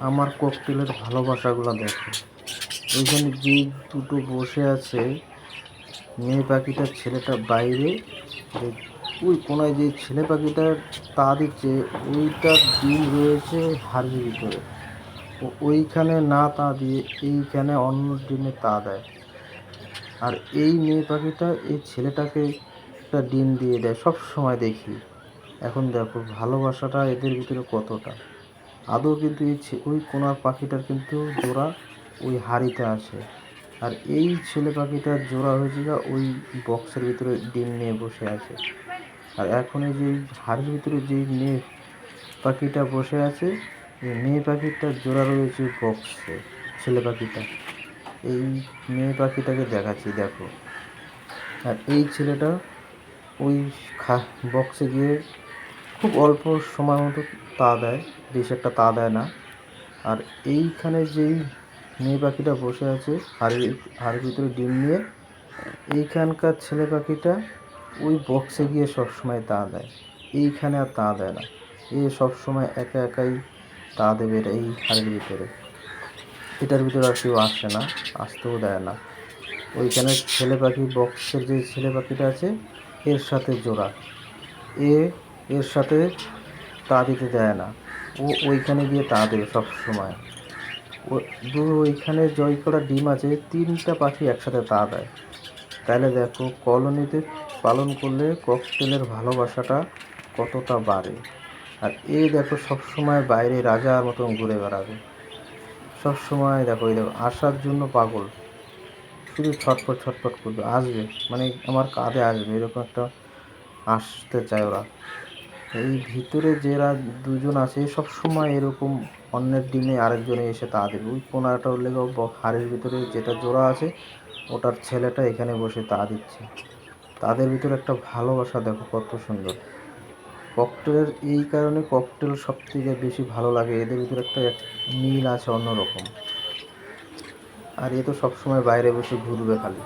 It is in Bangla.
আমার ককটেলের ভালোবাসাগুলো দেখো। এইখানে যে দুটো বসে আছে, মেয়ে পাখিটার ছেলেটা বাইরে, যে ওই কোনায় যে ছেলে পাখিটার তা দিচ্ছে, ওইটার ডিম রয়েছে হাড়ির ভিতরে। ওইখানে না তা দিয়ে এইখানে অন্য ডিমে তা দেয়। আর এই মেয়ে পাখিটা এই ছেলেটাকে একটা ডিম দিয়ে দেয় সব সময় দেখি। এখন দেখো ভালোবাসাটা এদের ভিতরে কতটা। আদৌ কিন্তু ওই কোনার পাখিটার কিন্তু জোড়া ওই হাঁড়িতে আছে। আর এই ছেলে পাখিটার জোড়া হয়েছে গা ওই বক্সের ভিতরে ডিম নিয়ে বসে আছে। আর এখন এই যে হাড়ির ভিতরে যেই মেয়ে পাখিটা বসে আছে, এই মেয়ে পাখিটার জোড়া রয়েছে বক্সে। ছেলে পাখিটা, এই মেয়ে পাখিটাকে দেখাচ্ছি দেখো। আর এই ছেলেটা ওই বক্সে গিয়ে খুব অল্প সময় মতো তা দেয়, বেশ একটা তা দেয় না। আর এইখানে যেই মেয়ে পাখিটা বসে আছে হাড়ির ভিতরে ডিম নিয়ে, এইখানকার ছেলে পাখিটা ওই বক্সে গিয়ে সবসময় তা দেয়। এইখানে আর তা দেয় না, এ সবসময় একা একাই তা দেবে এই হাড়ির ভিতরে। এটার ভিতরে আর কেউ আসে না, আসতেও দেয় না। ওইখানে ছেলে পাখি বক্সের যে ছেলে পাখিটা আছে এর সাথে জোড়া, এ এর সাথে তা দিতে দেয় না। ও ওইখানে গিয়ে তা দেবে সব সময়। ও ওইখানে জয় করা ডিম আছে, 3টা পাখি একসাথে তা দেয়। তাহলে দেখো কলোনিতে পালন করলে ককটেলের ভালোবাসাটা কতটা বাড়ে। আর এই দেখো সবসময় বাইরে রাজার মতন ঘুরে বেড়াবে। সবসময় দেখো, এই দেখো আসার জন্য পাগল, শুধু ছটফট ছটফট করবে, আসবে মানে আমার কাঁধে আসবে, এরকম একটা আসতে চায় ওরা। এই ভিতরে যারা দুজন আছে সব সময় এরকম অন্যের ডিমে আরেকজনে এসে তা দেবে। ওই কোনাটা লেগে হাড়ির ভিতরে যেটা জোড়া আছে ওটার ছেলেটা এখানে বসে তা দিচ্ছে। তাদের ভিতরে একটা ভালোবাসা দেখো কত সুন্দর। ককটেলের এই কারণে ককটেল সব থেকে বেশি ভালো লাগে, এদের ভিতরে একটা মিল আছে অন্যরকম। আর এ তো সবসময় বাইরে বসে ঘুরবে খালি।